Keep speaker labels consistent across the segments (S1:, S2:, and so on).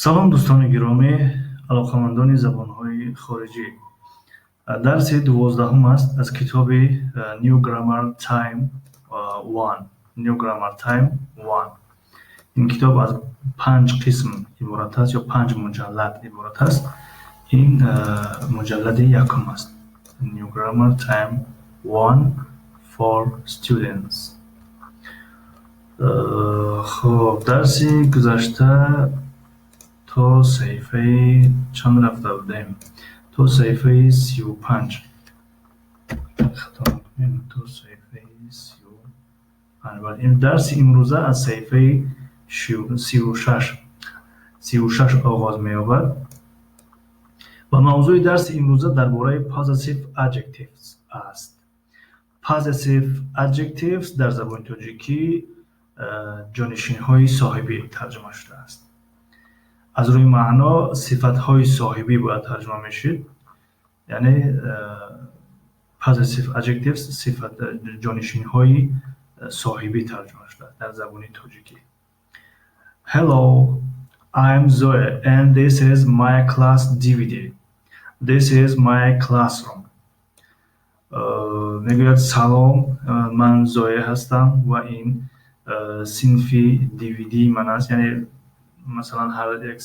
S1: салом дӯстони гиромӣ, алоқамандони забонҳои хориҷӣ. дарси 12 аст аз китоби New Grammar Time 1. New Grammar Time 1. ин китоб аз 5 қисм иборат аст ё 5 муҷаллад иборат аст. ин муҷаллади якум аст. New Grammar Time 1 for students. خب дарси гузашта то саҳифаи чанд рафта будем? То саҳифаи 35. То саҳифаи 35. ин дарси имрӯза аз саҳифаи 36 оғоз меёбад ва мавзӯи дарси имрӯза дар бораи possessive adjectives аст. Possessive adjectives дар забони тоҷикӣ ҷонишинҳои соҳибӣ тарҷума шудааст. аз рӯи маъно сифатҳои соҳибӣ бояд тарҷума мешид. яъне possessive adjectives ҷонишинҳои соҳибӣ тарҷума шудааст дар забони тоҷикӣ. Hello, I am Zoe and this is my class DVD. This is my classroom. мегӯяд салом, ман Зоя ҳастам ва ин синфи DVD ман аст. яъне масалан ҳар як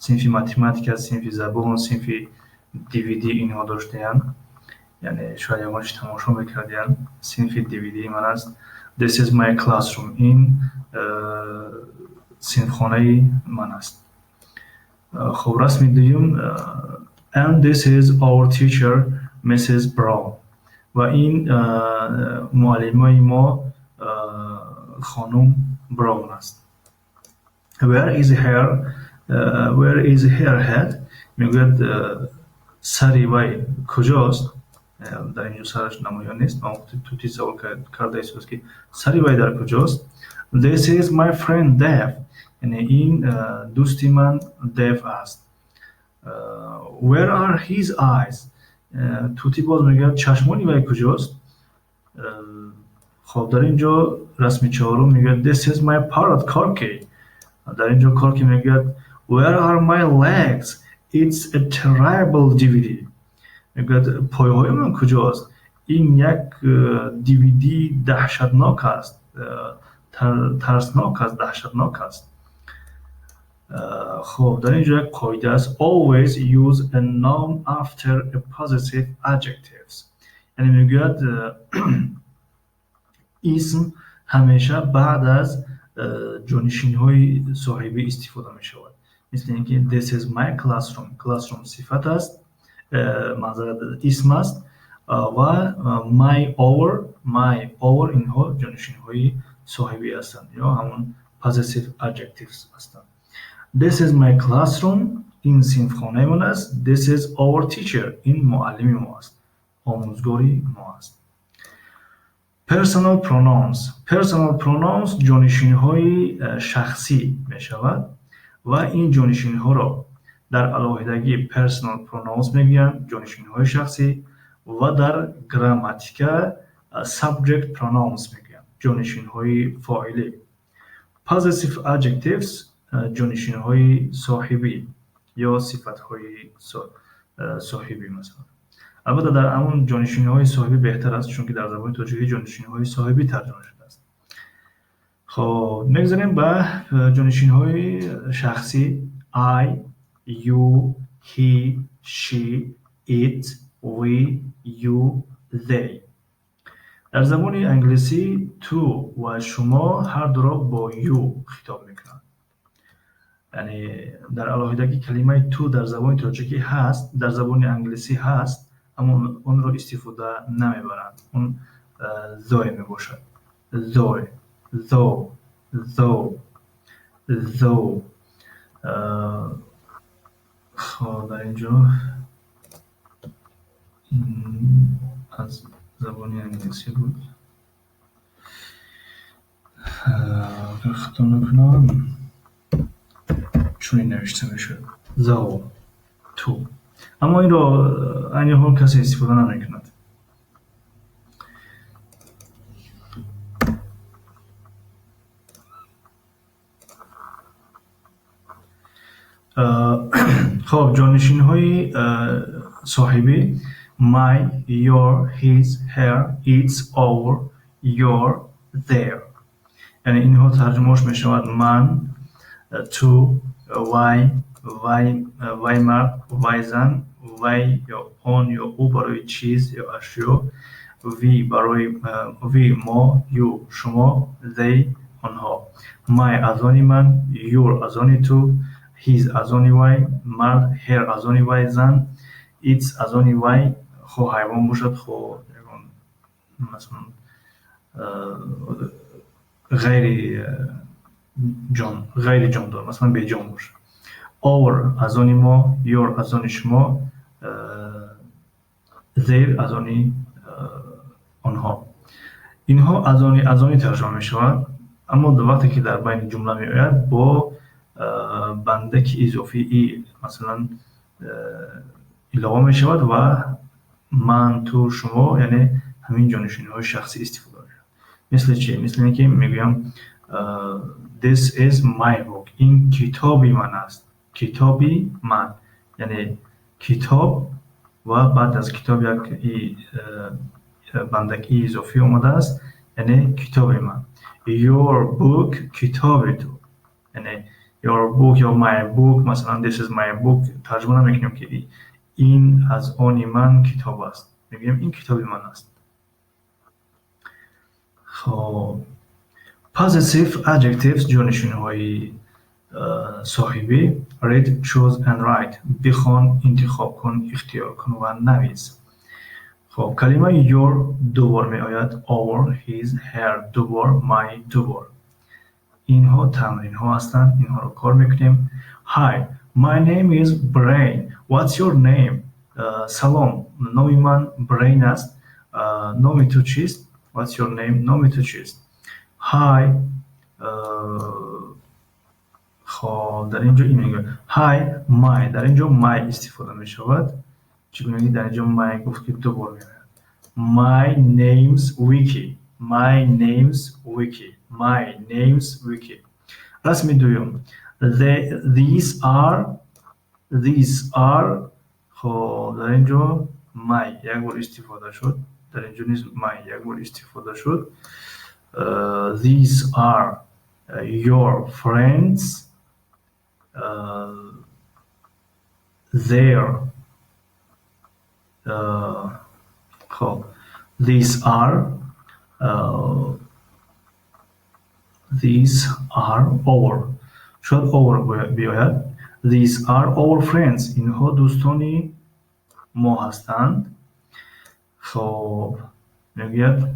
S1: синфи математика, синфи забон, синфи DVD инҳо доштаянд. яъне шояд ягонаш тамошо мекардиянд. синфи DVD ман аст. This is my classroom. ин синфхонаи ман аст. хуб, расми дуюм and this is our teacher Mrs. Brown. ва ин муаллимаи мо хонум Браун аст. Where is her head? мегӯяд сари вай куҷост? дар инҷо сараш намоён нест. ман тути савол карда истодааст ки сари вай дар куҷост? This is my friend Dave. яъне ин дӯсти ман Dave аст. Where are his eyes? тути боз мегӯяд чашмони вай куҷост? хоб, дар инҷо расми чаҳорум мегӯяд This is my parrot Corky. дар инҷо Corky мегӯяд Where are my legs? It's a terrible DVD. мегӯяд пойҳои ман куҷост? ин як DVD даҳшатнок аст. тарснок аст, даҳшатнок аст. хоб, дар инҷо як қоида аст. Always use a noun after a possessive adjectives. яъне мегӯяд исм ҳамеша баъд аз ҷонишинҳои соҳибӣ истифода мешавад. мисли ин ки This is my classroom. Classroom сифат аст, маъзарат исм аст ва my our инҳо ҷонишинҳои соҳибӣ ҳастанд ё ҳамон possessive adjectives ҳастанд. This is my classroom. ин синфхонаи ман аст. This is our teacher. ин муаллими мо аст, омӯзгори мо аст. Personal pronouns. Personal pronouns ҷонишинҳои шахсӣ мешавад ва ин ҷонишинҳоро дар алоҳидагӣ personal pronouns мегӯянд, ҷонишинҳои шахсӣ, ва дар грамматика subject pronouns мегӯянд, ҷонишинҳои фоилӣ. Possessive adjectives ҷонишинҳои соҳибӣ ё сифатҳои соҳибӣ. масалан албатта дар ҳамон ҷонишинҳои соҳибӣ беҳтар аст, чунки дар забони тоҷикӣ ҷонишинҳои соҳибӣ тарҷума шудааст. хоб, мегзарем ба ҷонишинҳои шахсӣ. I, you, he, she, it, we, you, they. дар забони англисӣ ту ва шумо ҳардуро бо you хитоб мекунанд. яъне дар алоҳидагӣ калимаи ту дар забони тоҷикӣ ҳаст, дар забони англисӣ ҳаст, аммо онро истифода намебаранд. он зой мебошад. зой, зо, зо, зо. хоб, дар инҷо аз забони англисӣ буд. хато накунам, чунин навишта мешуд. зо, ту. аммо инро айни ҳол касе истифода намекунад. خب جانشین‌های صاحبی my, your, his, her, its, our, your, their. یعنی اینها ترجمهش می شود من، تو، وای مرد، وای زن، وی یا آن یا او برای چیز یا اشیا، وی برای وی ما، یو شما، they آنها. my از آن من، your از آن تو، his از آن وی مرد، her از آن وی زن، its از آن وی خو حیوان باشد، خو مثلا غیر جاندار، مثلا بی جان باشد. our از آن ما، your از آن شما، their از آن آنها. اینها از آن ترجمه می شود، اما در وقتی که در بین جمله می آید با بندک اضافی ای مثلا علاوه می شود و من، تو، شما، یعنی همین جانشینی های شخصی استفاده می شود. مثل چی؟ مثل اینکه میگویم this is my book. این کتابی من است. کتابی من یعنی کتاب و بعد از کتاب یک بندک ای اضافی اومده است، یعنی کتابی من. your book کتاب تو، یعنی your book یا my book، مثلا this is my book ترجمه نمیکنیم که این از آن من کتاب است، میگیم این کتابی من است. خب positive adjectives جانشین های صاحبی read, choose and write. بخوان، انتخاب کن، اختیار کن و نویس. خب کلمه your دو بار می آید، our, his, her دو بار، my دو بار. اینها تمرین ها هستند، اینها رو کار میکنیم. Hi, my name is Brain. What's your name? سلام، نام من برین است. نام تو چیست؟ What's your name? نام تو چیست؟ Hi. خب در اینجا این میگه Hi, my. در اینجا my استفاده می شود. چگونه در اینجا my گفت که دو بار می آید. My name's Wiki. My name's Wiki. My name's Wiki. رسم دوم. These are. خب در اینجا my یک بار استفاده شد، در اینجا نیز my یک بار استفاده شد. These are your friends. There. خب these are our. شاید our بیاید. These are our friends. اینها دوستانی ما هستند. خب میگوید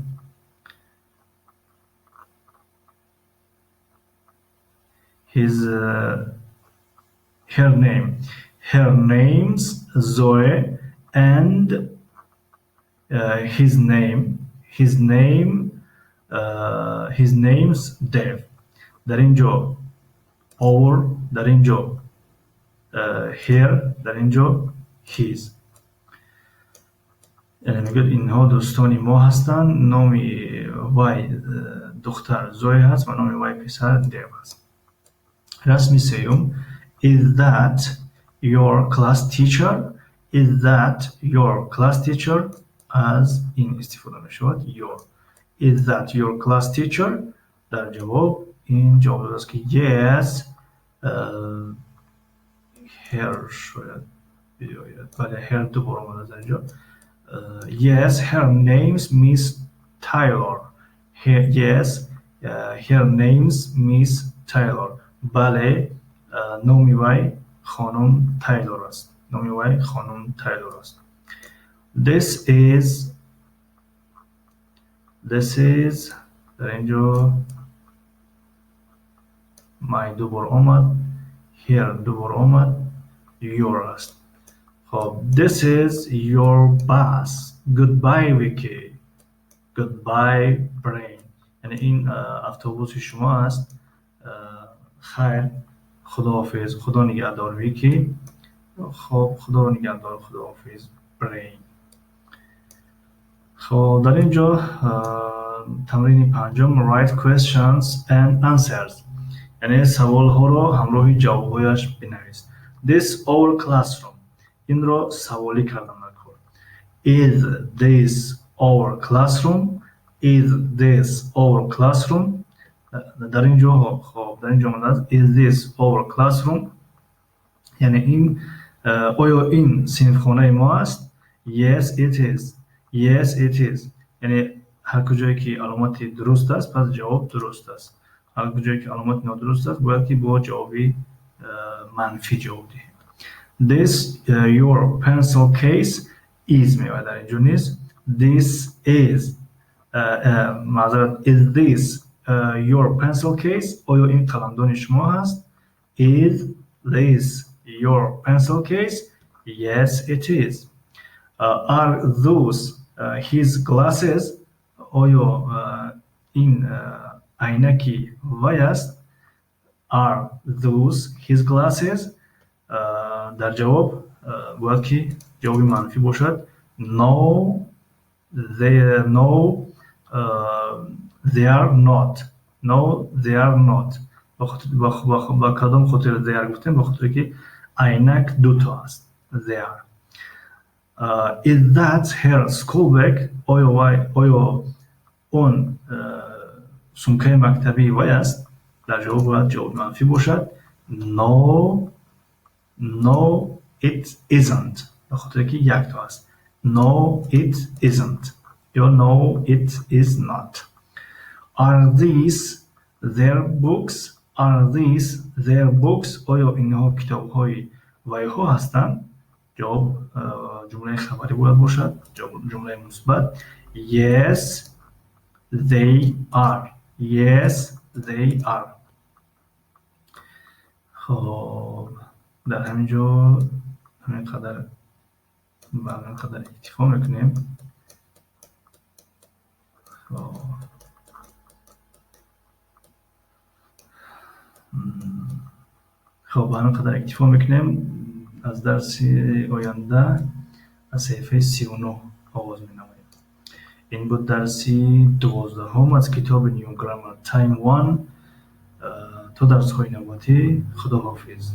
S1: her name's Zoe and his name's Dave. در اینجا our، در اینجا her، در اینجا his. یعنی میگه اینها دوستانی ما هستند. نام وای دختر زوی هست و نام وای پسر دیو هست. رسم سیوم is that your class teacher. Is that your class teacher؟ از این استفاده می شود your. Is that your class teacher؟ در جواب این جواب است که yes. her شاید بیاید، بله her دوباره آمده در اینجا. Yes, her name's Miss Taylor. Her name's Miss Taylor. بله نامی وی خانم تایلور است. نامی وی خانم تایلور است. This is در اینجا my دوبار آمد، here دوبار آمد، your است. خب this is your bus. Goodbye Vicky. Goodbye Brain. یعنی این اتوبوس شما است. خیر، خداحافظ، خدا نگهدار ویکی. خب خدا نگهدار، خداحافظ برین. خب در اینجا تمرین پنجم write questions and answers، یعنی سوال ها را همراه جواب هایش بنویس. this our classroom. اینро سوالی کردم در کار. Is this our classroom? Is this our classroom? در اینجا خب در اینجا آمده است is this our classroom، یعنی این آیا این صنفخانه ما است؟ Yes it is. Yes it is. یعنی هر کجایی که علامت درست است پس جواب درست است. هر کجایی که علامت نادرست است باید که با جوابی منفی جواب دهیم. This your pencil case is میاد در اینجا نیست. This is معذرت is this your pencil case. آیا این قلمدان شما هست؟ Is this your pencil case? Yes it is. Are those his glasses? آیا این عینکی وی است؟ Are those his glasses? در جواب باید که جوابی منفی باشد. No they are not. No they are not. با کدام خاطر they are گفتیم؟ با خاطر که عینک دوتا است. They are. Is that her school bag? آیا اون سمکه مکتبی وی است؟ در جواب باید جواب منفی باشد. No it isn't. به خاطر که یک تا است. No it isn't یا no it is not. Are these their books? Are these their books? آیا اینها کتاب های وی ها هستند؟ جواب جمله خبری باید باشد. جمله مثبت. Yes they are. Yes they are. خب در همینجا همینقدر اکتفا میکنیم. خب همینقدر اکتفا میکنیم. از درس آینده از صفحه 39 آغاز می‌نماییم. این بود درسی 12 از کتاب نیو گرامر تایم 1. تا درس‌های نوبتی خداحافظ.